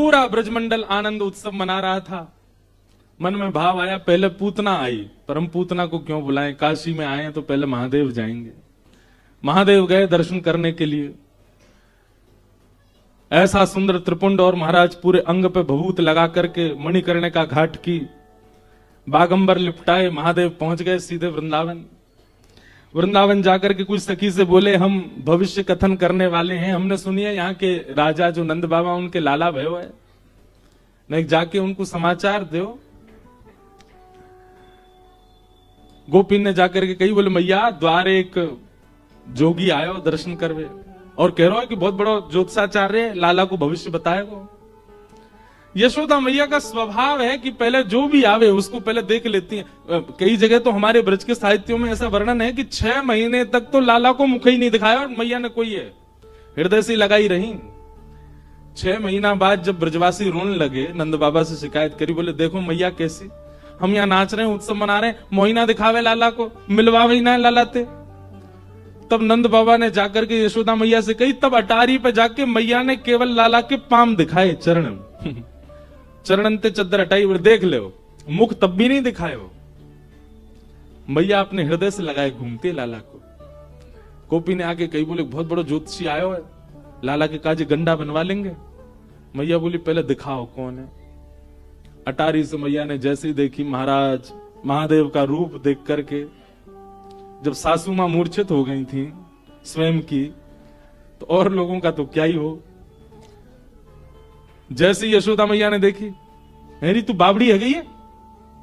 पूरा ब्रजमंडल आनंद उत्सव मना रहा था। मन में भाव आया, पहले पूतना आई, पर हम पूतना को क्यों बुलाएं, काशी में आए हैं तो पहले महादेव जाएंगे। महादेव गए दर्शन करने के लिए। ऐसा सुंदर त्रिपुंड, और महाराज पूरे अंग पे भभूत लगा करके मणिकर्णिका घाट की बागंबर लिपटाए महादेव पहुंच गए सीधे वृंदावन। वृंदावन जाकर के कुछ सखी से बोले, हम भविष्य कथन करने वाले हैं, हमने सुनी है यहाँ के राजा जो नंद बाबा उनके लाला भयो है, नहीं जाके उनको समाचार दो। गोपी ने जाकर के कही, बोले मैया द्वार एक जोगी आयो दर्शन करवे, और कह रहा है कि बहुत बड़ा ज्योतिषाचार्य लाला को भविष्य बताएगा। यशोदा मैया का स्वभाव है कि पहले जो भी आवे उसको पहले देख लेती हैं। कई जगह तो हमारे ब्रज के साहित्यों में ऐसा वर्णन है कि 6 महीने तक तो लाला को मुख ही नहीं दिखाया, और मैया ने कोई है हृदय से लगाई रही। 6 महीना बाद जब ब्रजवासी रोने लगे, नंद बाबा से शिकायत करी, बोले देखो मैया कैसी, हम यहाँ नाच रहे हैं, उत्सव मना रहे हैं, मोहिना दिखावे लाला को, मिलवावे ना लालाते। तब नंद बाबा ने जाकर के यशोदा मैया से कही, तब अटारी पे जाके मैया ने केवल लाला के पाम दिखाए, चरण चरणंते चद्दर हटाई, देख ले, मुख तब भी नहीं दिखाए हो। मैया अपने हृदय से लगाए घूमते लाला को। गोपी ने आके कही, बोले बहुत बड़ो ज्योतिषी आयो है, लाला के काज गंडा बनवा लेंगे। मैया बोली पहले दिखाओ कौन है। अटारी से मैया ने जैसी देखी महाराज महादेव का रूप देख करके, जब सासू मां मूर्छित हो गई थी स्वयं की, तो और लोगों का तो क्या ही हो। जैसी यशोदा मैया ने देखी, मेरी तू बाबड़ी है गई है,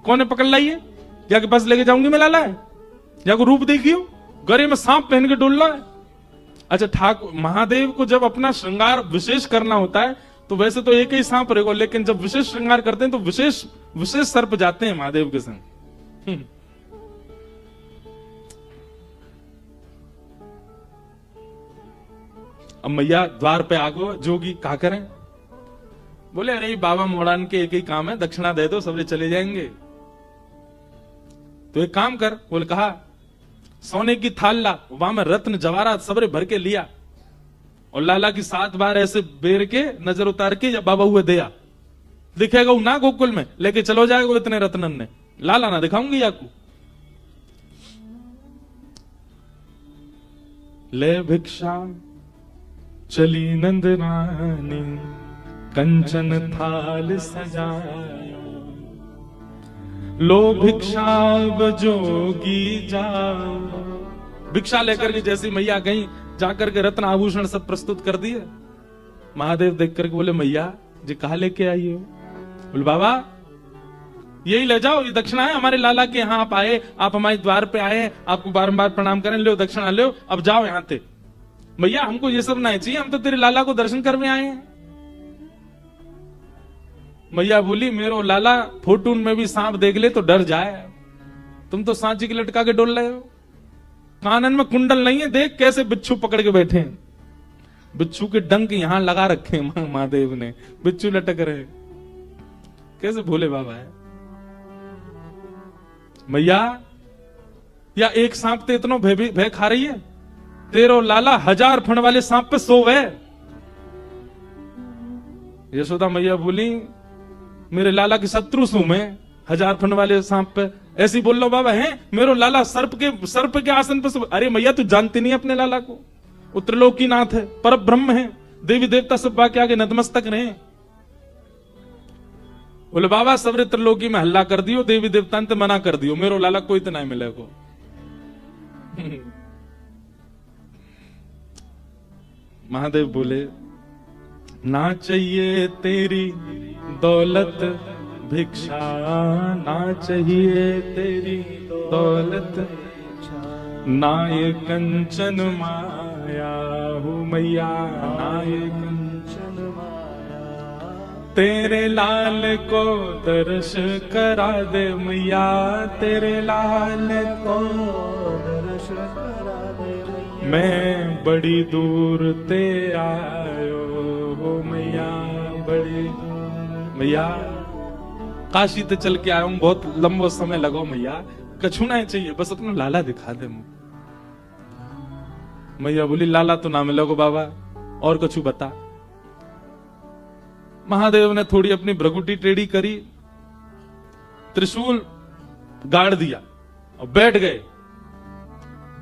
कौन है पकड़ लाई है, जाके पास लेके जाऊंगी मैं लाला है, जाको रूप देखियो, गले में सांप पहन के डोल रहा है। अच्छा ठाकुर महादेव को जब अपना श्रृंगार विशेष करना होता है तो वैसे तो एक ही सांप रहेगा, लेकिन जब विशेष श्रृंगार करते हैं तो विशेष सर्प जाते हैं महादेव के संग। अब मैया द्वार पे आगो, जोगी क्या करें। बोले अरे बाबा मोड़ान के एक ही काम है, दक्षिणा दे दो सबरे चले जाएंगे। तो एक काम कर, बोले कहा सोने की थाल ला, वहां में रत्न जवाहरात सबरे भर के लिया, और लाला की 7 बार ऐसे बेर के नजर उतार के, या बाबा हुए दिया दिखेगा ना गोकुल में, लेके चलो जाएगा इतने रत्नन ने, लाला ना दिखाऊंगी आपको। ले भिक्षा चली नंद रानी, कंचन थाल सजाया, लो भिक्षा जोगी जाओ। भिक्षा लेकर के जैसी मैया गई, जाकर के रत्न आभूषण सब प्रस्तुत कर दिए। महादेव देख करके बोले मैया जी कहा लेके आई हो। बोले बाबा यही ले जाओ, ये दक्षिणा है हमारे लाला के यहाँ, आप आए, आप हमारे द्वार पे आए, आपको बारंबार प्रणाम करें, लो दक्षिणा लो, अब जाओ यहाँ से। भैया हमको ये सब नहीं चाहिए, हम तो तेरे लाला को दर्शन करने आए हैं। मैया बोली मेरो लाला फोटून में भी सांप देख ले तो डर जाए, तुम तो सांची की लटका के डोल रहे हो, कानन में कुंडल नहीं है, देख कैसे बिच्छू पकड़ के बैठे हैं, बिच्छू के डंक यहां लगा रखे हैं महादेव ने, बिच्छू लटक रहे, कैसे भोले बाबा है। मैया या एक सांप ते इतना भय खा रही है, तेरो लाला 1000 फण वाले सांप पे सोवे। यशोदा मैया बोली मेरे लाला के शत्रु सू मैं, 1000 फण वाले सांप पे ऐसी बोल लो बाबा है, मेरो लाला सर्प के आसन पे सो। अरे मैया तू जानती नहीं अपने लाला को, उत्तरलोकी नाथ है, पर ब्रह्म है, देवी देवता सब बाकी आगे नतमस्तक रहे। बोले बाबा सबरे त्रिलोकी में हल्ला कर दियो, देवी देवता ने मना कर दियो, मेरो लाला कोई तो नहीं मिले को। महादेव बोले ना चाहिए तेरी दौलत भिक्षा, ना चाहिए तेरी दौलत, ना ये कंचन माया हो मैया, ना ये कंचन माया, तेरे लाल को दर्श करा दे मैया, तेरे लाल को दर्श करा दे मैया, मैं बड़ी दूर ते आयो हो मैया, बड़ी मैया काशी ते चल के आया हूं, बहुत लंबा समय लगो मैया, कछु नहीं चाहिए, बस अपना लाला दिखा दे। मैया बोली लाला तो ना मिलोगे बाबा, और कछु बता। महादेव ने थोड़ी अपनी भ्रगुटी टेढ़ी करी, त्रिशूल गाड़ दिया और बैठ गए।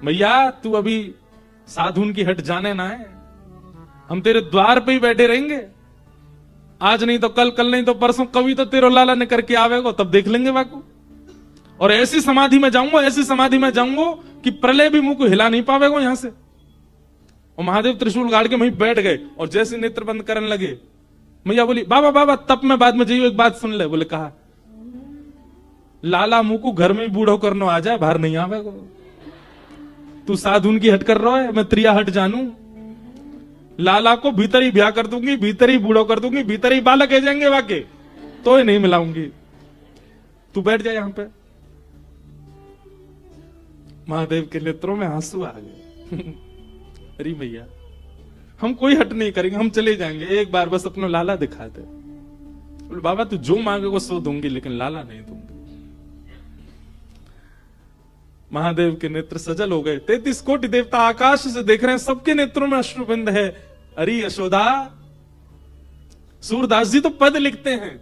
मैया तू अभी साधुन की हट जाने ना है, हम तेरे द्वार पे ही बैठे रहेंगे, आज नहीं तो कल, कल नहीं तो परसों, कभी तो तेरो लाला ने करके आवेगो, तब देख लेंगे बाकू। और ऐसी समाधि में जाऊंगा, ऐसी समाधि में जाऊंगा कि प्रलय भी मुंह को हिला नहीं पावेगो यहां से। और महादेव त्रिशूल गाड़ के वहीं बैठ गए और जैसे नेत्र बंद करने लगे, मैया बोली बाबा बाबा तब मैं बाद में जाइयो, एक बात सुन ले। बोले कहा, लाला मुंह को घर में बूढ़ो करनो आ जाए, बाहर नहीं आवेगो। तू साधुन की हट कर रहा है, मैं त्रिया हट जानू। लाला को भीतर ही ब्याह कर दूंगी, भीतर ही बूढ़ो कर दूंगी, भीतर ही बालक है जाएंगे वाके, तो ही नहीं मिलाऊंगी। तू बैठ जाए यहां पे। महादेव के नेत्रों में आंसू आ गए। अरे भैया हम कोई हट नहीं करेंगे, हम चले जाएंगे, एक बार बस अपना लाला दिखा दे। बोले बाबा तू जो मांगेगा सो दूंगी, लेकिन लाला नहीं दूंगी। महादेव के नेत्र सजल हो गए। 33 कोटि देवता आकाश से देख रहे हैं, सबके नेत्रों में अश्रुबिंद है। अरे यशोदा, सूरदास जी तो पद लिखते हैं,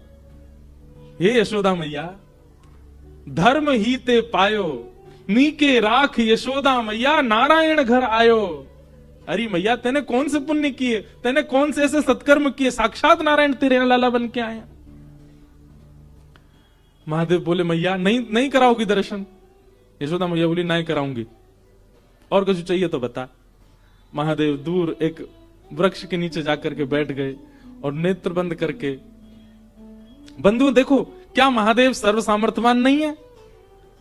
हे यशोदा मैया धर्म ही ते पायो, नीके राख यशोदा मैया नारायण घर आयो। अरे मैया तेने कौन से पुण्य किए, तेने कौन से ऐसे सत्कर्म किए, साक्षात नारायण तेरे यहां लाला बन के आए। महादेव बोले मैया नहीं कराओगी दर्शन। यशोदा मैया बोली नहीं कराऊंगी, और कुछ चाहिए तो बता। महादेव दूर एक वृक्ष के नीचे जाकर के बैठ गए और नेत्र बंद करके, बंधु देखो क्या महादेव सर्व सामर्थ्यवान नहीं है,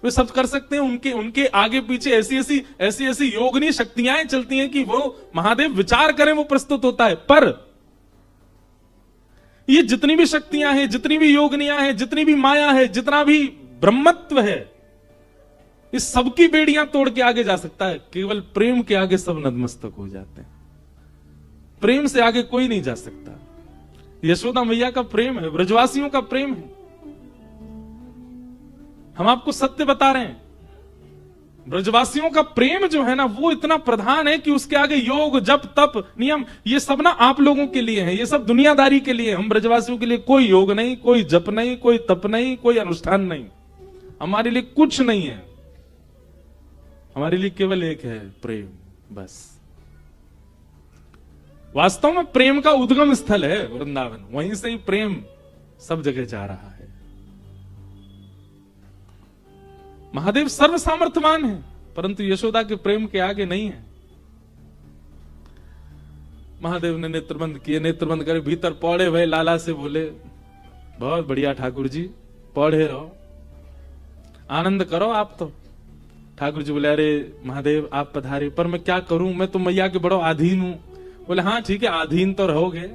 वे सब कर सकते हैं। उनके आगे पीछे ऐसी योगनी शक्तियां चलती हैं कि वो महादेव विचार करें वो प्रस्तुत होता है। पर ये जितनी भी शक्तियां हैं, जितनी भी योगनियां हैं, जितनी भी माया है, जितना भी ब्रह्मत्व है, इस सबकी बेड़ियां तोड़ के आगे जा सकता है। केवल प्रेम के आगे सब नतमस्तक हो जाते हैं। प्रेम से आगे कोई नहीं जा सकता। यशोदा मैया का प्रेम है, ब्रजवासियों का प्रेम है। हम आपको सत्य बता रहे हैं, ब्रजवासियों का प्रेम जो है ना वो इतना प्रधान है कि उसके आगे योग जप तप नियम ये सब ना आप लोगों के लिए है, ये सब दुनियादारी के लिए। हम ब्रजवासियों के लिए कोई योग नहीं, कोई जप नहीं, कोई तप नहीं, कोई अनुष्ठान नहीं, हमारे लिए कुछ नहीं है। हमारे लिए केवल एक है प्रेम, बस। वास्तव में प्रेम का उद्गम स्थल है वृंदावन, वहीं से ही प्रेम सब जगह जा रहा है। महादेव सर्व सामर्थ्यवान है, परंतु यशोदा के प्रेम के आगे नहीं है। महादेव ने नेत्र बंद किए, नेत्र बंद करे भीतर पौड़े हुए लाला से बोले, बहुत बढ़िया ठाकुर जी, पौड़े रहो, आनंद करो आप तो। ठाकुर जी बोले, अरे महादेव आप पधारे, पर मैं क्या करूं, मैं तो मैया के बड़ो अधीन हूं। बोले हाँ ठीक है, अधीन तो रहोगे,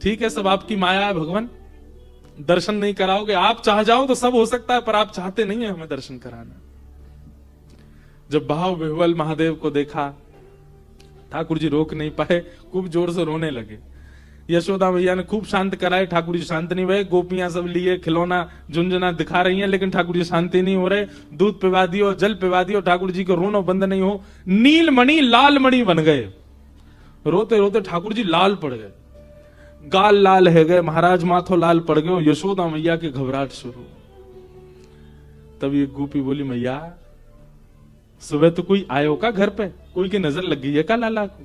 ठीक है, सब आपकी माया है भगवान, दर्शन नहीं कराओगे। आप चाह जाओ तो सब हो सकता है, पर आप चाहते नहीं है हमें दर्शन कराना। जब भाव विह्वल महादेव को देखा, ठाकुर जी रोक नहीं पाए, खूब जोर से रोने लगे। यशोदा मैया ने खूब शांत कराए, ठाकुर जी शांत नहीं हुए। गोपियां सब लिए खिलौना झुंझुना दिखा रही हैं, लेकिन ठाकुर जी शांति नहीं हो रहे। दूध पिवा दियो, जल पिवा दियो, ठाकुर जी को रोना बंद नहीं हो। नीलमणि लाल मणि बन गए, रोते रोते ठाकुर जी लाल पड़ गए, गाल लाल है गए, महाराज माथो लाल पड़ गए। यशोदा मैया के घबराहट शुरू। तब ये गोपी बोली, मैया सुबह तो कोई आयो का घर पे, कोई की नजर लग गई है का लाला को?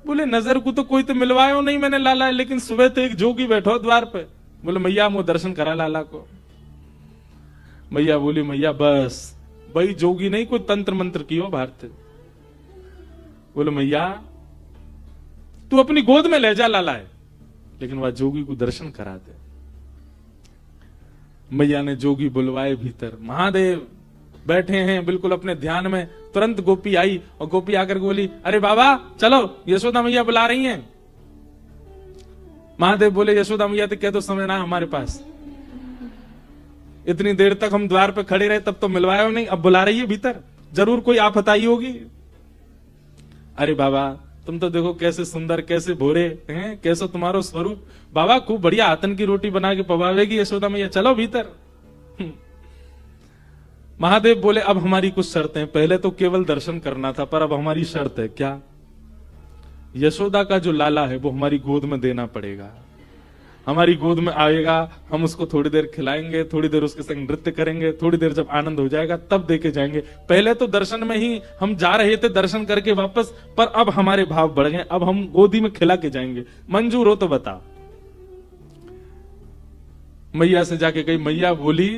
बोले नजर को तो कोई तो मिलवायो नहीं मैंने लाला, लेकिन सुबह तो एक जोगी बैठो द्वार पे। बोले मैया मुझे दर्शन करा लाला को। मैया बोली, मैया बस भाई जोगी नहीं, कोई तंत्र मंत्र की हो भारत। बोले मैया तू अपनी गोद में ले जा लाला है, लेकिन वह जोगी को दर्शन करा दे। मैया ने जोगी बुलवाए भीतर, महादेव बैठे हैं बिल्कुल अपने ध्यान में। तुरंत गोपी आई और गोपी आकर बोली, अरे बाबा चलो यशोदा मैया बुला रही हैं। महादेव बोले, यशोदा मैया तो कह तो समय ना हमारे पास, इतनी देर तक हम द्वार पे खड़े रहे तब तो मिलवाया नहीं, अब बुला रही है भीतर, जरूर कोई आफत आई होगी। अरे बाबा तुम तो देखो कैसे सुंदर, कैसे भोरे हैं, कैसे तुम्हारो स्वरूप। बाबा खूब बढ़िया आतन की रोटी बना के पवावेगी यशोदा मैया, चलो भीतर। महादेव बोले, अब हमारी कुछ शर्तें, पहले तो केवल दर्शन करना था, पर अब हमारी शर्त है। क्या? यशोदा का जो लाला है वो हमारी गोद में देना पड़ेगा। हमारी गोद में आएगा, हम उसको थोड़ी देर खिलाएंगे, थोड़ी देर उसके संग नृत्य करेंगे, थोड़ी देर जब आनंद हो जाएगा तब देके जाएंगे। पहले तो दर्शन में ही हम जा रहे थे, दर्शन करके वापस, पर अब हमारे भाव बढ़ गए, अब हम गोदी में खिला के जाएंगे। मंजूर हो तो बता। मैया से जाके कही, मैया बोली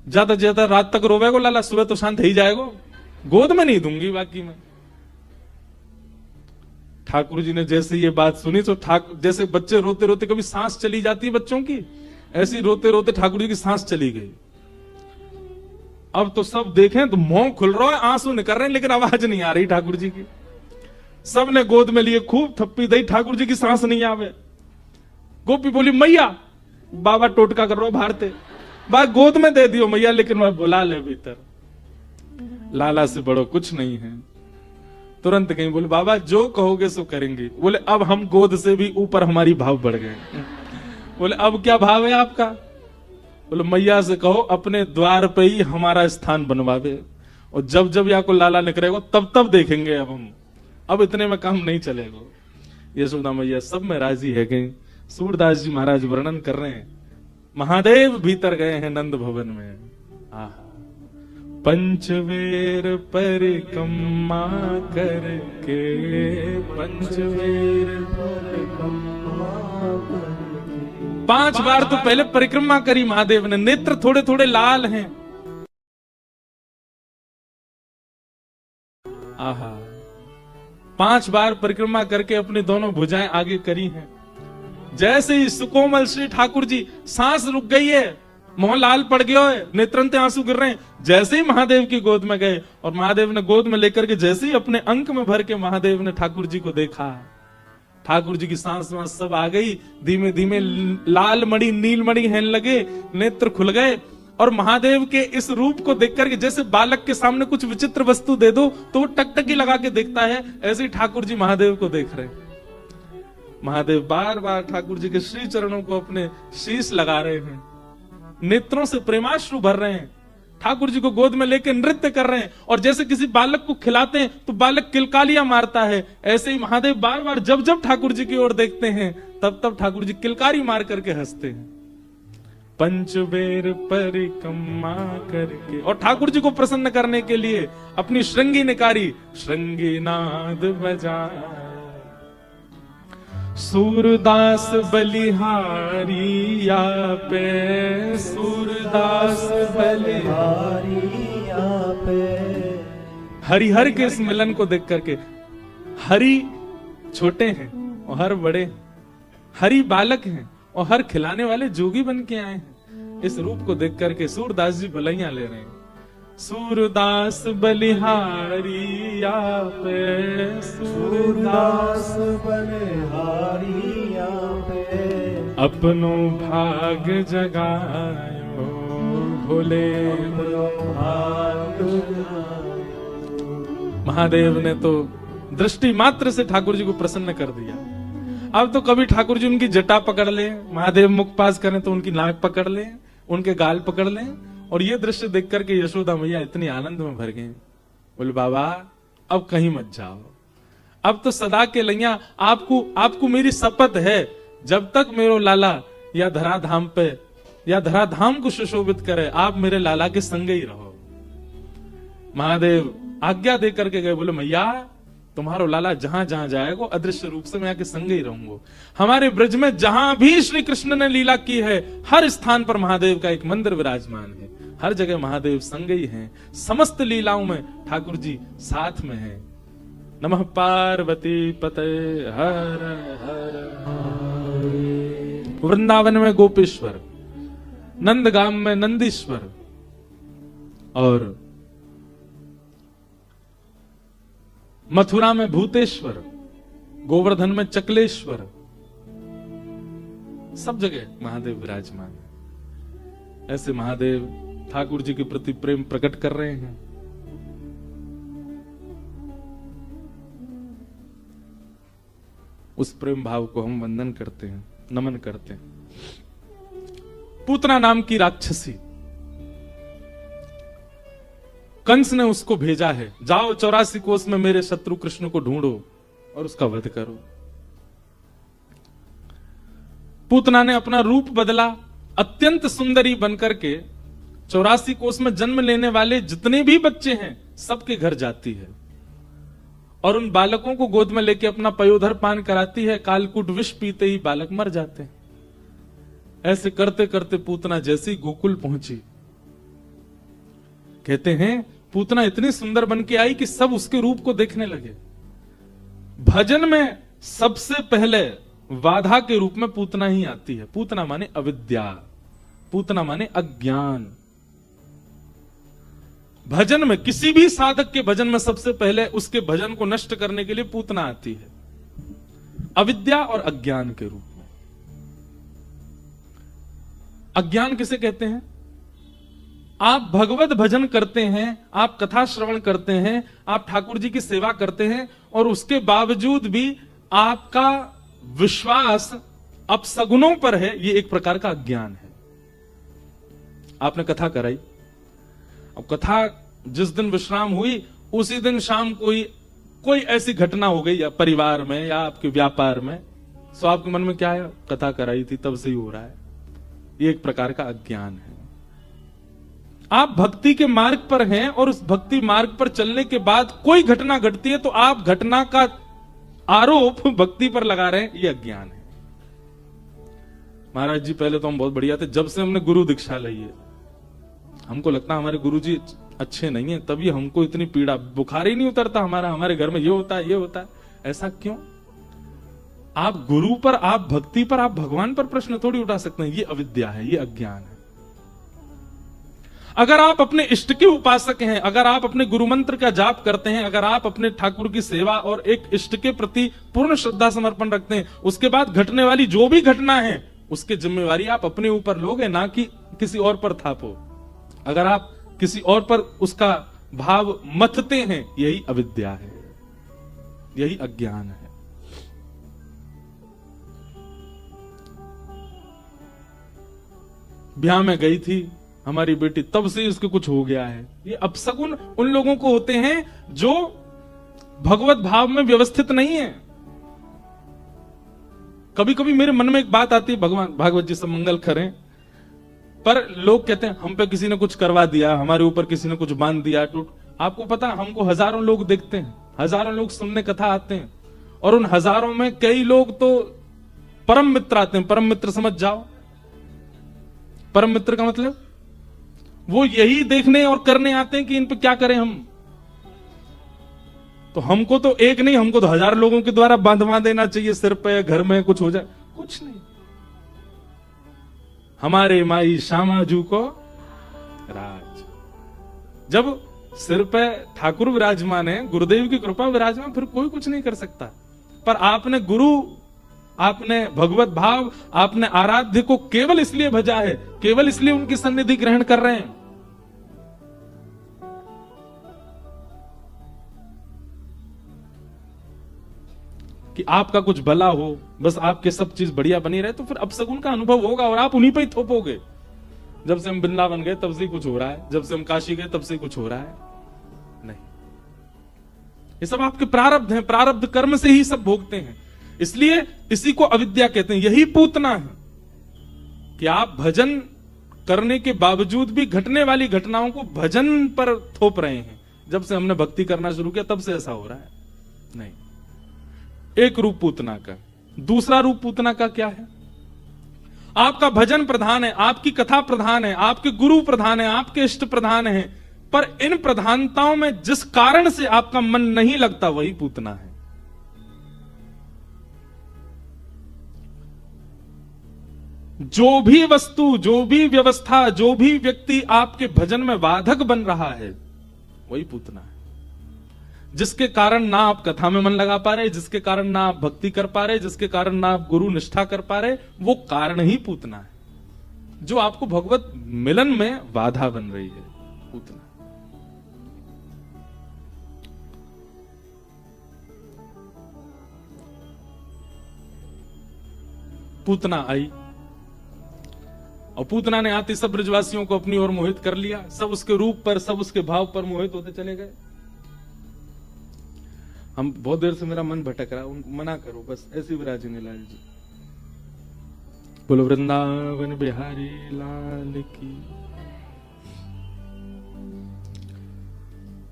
ज्यादा ज्यादा रात तक रोवेगो लाला, सुबह तो शांत ही जाएगो, गोद में नहीं दूंगी बाकी में। ठाकुर जी ने जैसे ये बात सुनी तो जैसे बच्चे रोते रोते कभी सांस चली जाती है बच्चों की, ऐसी रोते रोते ठाकुर जी की सांस चली गई। अब तो सब देखें तो मुंह खुल रहा है, आंसू निकल रहे हैं, लेकिन आवाज नहीं आ रही ठाकुर जी की। सब ने गोद में लिए, खूब थप्पी दी, ठाकुर जी की सांस नहीं आवे। गोपी बोली, मैया बाबा टोटका कर रहा भारते, बात गोद में दे दियो मैया, लेकिन वह बुला ले भीतर, लाला से बड़ो कुछ नहीं है। तुरंत कहीं बोले, बाबा जो कहोगे सो करेंगे। बोले अब हम गोद से भी ऊपर हमारी भाव बढ़ गए। बोले अब क्या भाव है आपका? बोले मैया से कहो अपने द्वार पे ही हमारा स्थान बनवावे, और जब जब या को लाला निकलेगा तब तब देखेंगे अब हम, अब इतने में काम नहीं चलेगा। यशोदा मैया सब में राजी है गई। सूरदास जी महाराज वर्णन कर रहे हैं, महादेव भीतर गए हैं नंद भवन में। आहा, पंचवेर परिक्रमा करके, पंचवेर परिक्रमा करके 5 बार तो पहले परिक्रमा करी महादेव ने, नेत्र थोड़े थोड़े लाल हैं। आहा, 5 बार परिक्रमा करके अपनी दोनों भुजाएं आगे करी हैं। जैसे ही सुकोमल श्री ठाकुर जी, सांस रुक गई है, मोहन लाल पड़ गया है, नेत्रंते आंसू गिर रहे हैं, जैसे ही महादेव की गोद में गए और महादेव ने गोद में लेकर के जैसे ही अपने अंक में भर के महादेव ने ठाकुर जी को देखा, ठाकुर जी की सांस वांस सब आ गई, धीमे धीमे लाल मणि नील मणि हेन लगे, नेत्र खुल गए, और महादेव के इस रूप को देख करके जैसे बालक के सामने कुछ विचित्र वस्तु दे दो तो वो टकटकी लगा के देखता है, ऐसे ही ठाकुर जी महादेव को देख रहे हैं। महादेव बार बार ठाकुर जी के श्री चरणों को अपने शीश लगा रहे हैं, नेत्रों से प्रेमाश्रु भर रहे हैं, ठाकुर जी को गोद में लेकर नृत्य कर रहे हैं, और जैसे किसी बालक को खिलाते हैं तो बालक किलकालियां मारता है, ऐसे ही महादेव बार बार जब जब ठाकुर जी की ओर देखते हैं तब तब ठाकुर जी किलकारी मार करके हंसते हैं। पंचबेर परिक्रमा करके, और ठाकुर जी को प्रसन्न करने के लिए अपनी श्रृंगी निकारी, श्रृंगी नाद बजाए, सूरदास बलिहारी या पे, सूरदास बलिहारी या पे। हरिहर के इस मिलन को देख करके, हरि छोटे हैं और हर बड़े, हरि बालक हैं और हर खिलाने वाले जोगी बन के आए हैं। इस रूप को देख करके सूरदास जी भलाइयां ले रहे हैं। सूरदास बलिहारी या पे, सूरदास बलिहारी या पे, अपनो भाग जगायो भोले, भाग महादेव ने तो दृष्टि मात्र से ठाकुर जी को प्रसन्न कर दिया। अब तो कभी ठाकुर जी उनकी जटा पकड़ ले, महादेव मुख पास करें तो उनकी नाक पकड़ ले, उनके गाल पकड़ ले, और ये दृश्य देख करके यशोदा मैया इतनी आनंद में भर गई। बोले बाबा अब कहीं मत जाओ, अब तो सदा के लैया आपको मेरी शपथ है, जब तक मेरो लाला या धराधाम पे या धराधाम को सुशोभित करे, आप मेरे लाला के संग ही रहो। महादेव आज्ञा दे करके गए, बोले मैया तुम्हारो लाला जहां जहां जाएगा अदृश्य रूप से मैं आके संग ही रहूंगा। हमारे ब्रज में जहां भी श्री कृष्ण ने लीला की है, हर स्थान पर महादेव का एक मंदिर विराजमान है, हर जगह महादेव संग ही हैं, समस्त लीलाओं में ठाकुर जी साथ में हैं। नमः पार्वती पते हर हर। वृंदावन में गोपेश्वर, नंदगाम में नंदीश्वर, और मथुरा में भूतेश्वर, गोवर्धन में चकलेश्वर, सब जगह महादेव विराजमान है। ऐसे महादेव ठाकुर जी के प्रति प्रेम प्रकट कर रहे हैं। उस प्रेम भाव को हम वंदन करते हैं, नमन करते हैं। पूतना नाम की राक्षसी, कंस ने उसको भेजा है, जाओ 84 कोस में मेरे शत्रु कृष्ण को ढूंढो और उसका वध करो। पूतना ने अपना रूप बदला, अत्यंत सुंदरी बनकर के 84 कोष में जन्म लेने वाले जितने भी बच्चे हैं सबके घर जाती है और उन बालकों को गोद में लेके अपना पयोधर पान कराती है। कालकूट विष पीते ही बालक मर जाते हैं। ऐसे करते करते पूतना जैसी गोकुल पहुंची, कहते हैं पूतना इतनी सुंदर बन के आई कि सब उसके रूप को देखने लगे। भजन में सबसे पहले बाधा के रूप में पूतना ही आती है। पूतना माने अविद्या, पूतना माने अज्ञान। भजन में, किसी भी साधक के भजन में सबसे पहले उसके भजन को नष्ट करने के लिए पूतना आती है, अविद्या और अज्ञान के रूप में। अज्ञान किसे कहते हैं? आप भगवत भजन करते हैं, आप कथा श्रवण करते हैं, आप ठाकुर जी की सेवा करते हैं और उसके बावजूद भी आपका विश्वास अपसगुनों पर है, ये एक प्रकार का अज्ञान है। आपने कथा कराई, अब कथा जिस दिन विश्राम हुई उसी दिन शाम कोई ऐसी घटना हो गई या परिवार में या आपके व्यापार में, तो आपके मन में क्या है? कथा कराई थी तब से ही हो रहा है। ये एक प्रकार का अज्ञान है। आप भक्ति के मार्ग पर हैं और उस भक्ति मार्ग पर चलने के बाद कोई घटना घटती है तो आप घटना का आरोप भक्ति पर लगा रहे हैं, ये अज्ञान है। महाराज जी पहले तो हम बहुत बढ़िया थे, जब से हमने गुरु दीक्षा ली है हमको लगता है हमारे गुरु जी अच्छे नहीं है, तभी हमको इतनी पीड़ा, बुखार ही नहीं उतरता हमारे घर में ये होता है। ऐसा क्यों? आप गुरु पर, आप भक्ति पर, आप भगवान पर प्रश्न थोड़ी उठा सकते हैं। ये अविद्या है, ये अज्ञान है। अगर आप अपने इष्ट के उपासक हैं, अगर आप अपने गुरु मंत्र का जाप करते हैं, अगर आप अपने ठाकुर की सेवा और एक इष्ट के प्रति पूर्ण श्रद्धा समर्पण रखते हैं, उसके बाद घटने वाली जो भी घटना है उसकी जिम्मेवारी आप अपने ऊपर लोगे, ना कि किसी और पर थापो। अगर आप किसी और पर उसका भाव मथते हैं, यही अविद्या है, यही अज्ञान है। ब्याह में गई थी हमारी बेटी, तब से इसको कुछ हो गया है। ये अपशगुन उन लोगों को होते हैं जो भगवत भाव में व्यवस्थित नहीं है। कभी कभी मेरे मन में एक बात आती है, भगवान भागवत जी सब मंगल करें, पर लोग कहते हैं हम पे किसी ने कुछ करवा दिया, हमारे ऊपर किसी ने कुछ बांध दिया टूट। आपको पता है हमको हजारों लोग देखते हैं, हजारों लोग सुनने कथा आते हैं और उन हजारों में कई लोग तो परम मित्र आते हैं। परम मित्र समझ जाओ, परम मित्र का मतलब वो यही देखने और करने आते हैं कि इन पे क्या करें हम। तो हमको तो एक नहीं, हमको तो 1000 लोगों के द्वारा बांधवा देना चाहिए सिर पे, घर में कुछ हो जाए। कुछ नहीं, हमारे माई श्यामाजू को राज। जब सिर पे ठाकुर विराजमान है, गुरुदेव की कृपा विराजमान, फिर कोई कुछ नहीं कर सकता। पर आपने गुरु, आपने भगवत भाव, आपने आराध्य को केवल इसलिए भजा है, केवल इसलिए उनकी सन्निधि ग्रहण कर रहे हैं कि आपका कुछ भला हो, बस आपके सब चीज बढ़िया बनी रहे, तो फिर अपशगुन का अनुभव होगा और आप उन्हीं पे ही थोपोगे। जब से हम वृंदावन गए तब से ही कुछ हो रहा है, जब से हम काशी गए तब से ही कुछ हो रहा है। नहीं, ये सब आपके प्रारब्ध हैं, प्रारब्ध कर्म से ही सब भोगते हैं। इसलिए इसी को अविद्या कहते हैं। यही पूतना है कि आप भजन करने के बावजूद भी घटने वाली घटनाओं को भजन पर थोप रहे हैं। जब से हमने भक्ति करना शुरू किया तब से ऐसा हो रहा है। नहीं, एक रूप पूतना का। दूसरा रूप पूतना का क्या है? आपका भजन प्रधान है, आपकी कथा प्रधान है, आपके गुरु प्रधान है, आपके इष्ट प्रधान है, पर इन प्रधानताओं में जिस कारण से आपका मन नहीं लगता वही पूतना है। जो भी वस्तु, जो भी व्यवस्था, जो भी व्यक्ति आपके भजन में बाधक बन रहा है वही पूतना है। जिसके कारण ना आप कथा में मन लगा पा रहे, जिसके कारण ना आप भक्ति कर पा रहे, जिसके कारण ना आप गुरु निष्ठा कर पा रहे, वो कारण ही पूतना है, जो आपको भगवत मिलन में बाधा बन रही है। पूतना पूतना आई और पूतना ने आते सब ब्रजवासियों को अपनी ओर मोहित कर लिया। सब उसके रूप पर, सब उसके भाव पर मोहित होते चले गए। हम बहुत देर से, मेरा मन भटक रहा है, उनको मना करो बस, ऐसे विराजने लाल जी। बोलो वृंदावन बिहारी लाल की।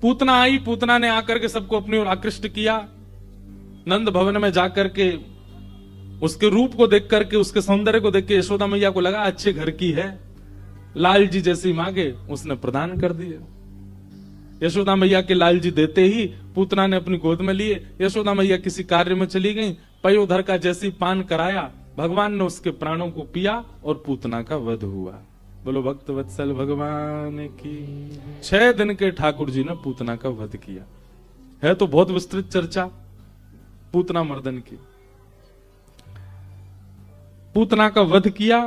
पूतना आई, पूतना ने आकर के सबको अपनी ओर आकृष्ट किया। नंद भवन में जाकर के उसके रूप को देख करके, उसके सौंदर्य को देख के यशोदा मैया को लगा अच्छे घर की है, लाल जी जैसी मांगे उसने प्रदान कर दिए। यशोदा मैया के लाल जी देते ही पूतना ने अपनी गोद में लिए। यशोदा मैया किसी कार्य में चली गई, पयोधर का जैसी पान कराया, भगवान ने उसके प्राणों को पिया और पूतना का वध हुआ। बोलो भक्त वत्सल भगवान की। 6 दिन के ठाकुर जी ने पूतना का वध किया। है तो बहुत विस्तृत चर्चा पूतना मर्दन की। पूतना का वध किया,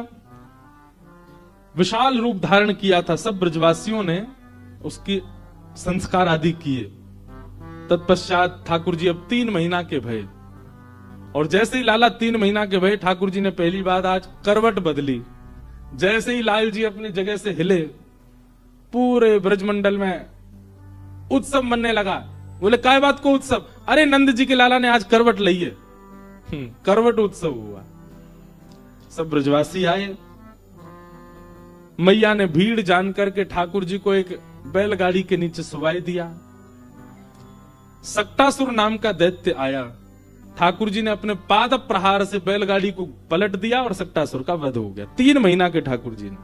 विशाल रूप धारण किया था। सब ब्रजवासियों ने उसकी संस्कार आदि किए। तत्पश्चात ठाकुर जी अब 3 महीना के भये, और जैसे ही लाला 3 महीना के भये, ठाकुर जी ने पहली बात आज करवट बदली। जैसे ही लाल जी अपनी जगह से हिले, पूरे ब्रजमंडल में उत्सव मनने लगा। बोले काय बात को उत्सव? अरे नंद जी के लाला ने आज करवट ली है। करवट उत्सव हुआ। सब ब्रजवासी आए। मैया ने भीड़ जान करके ठाकुर जी को एक बैलगाड़ी के नीचे सुवाई दिया। सक्टासुर नाम का दैत्य आया। ठाकुर जी ने अपने पाद प्रहार से बैलगाड़ी को पलट दिया और सक्टासुर का वध हो गया। 3 महीना के ठाकुर जी ने।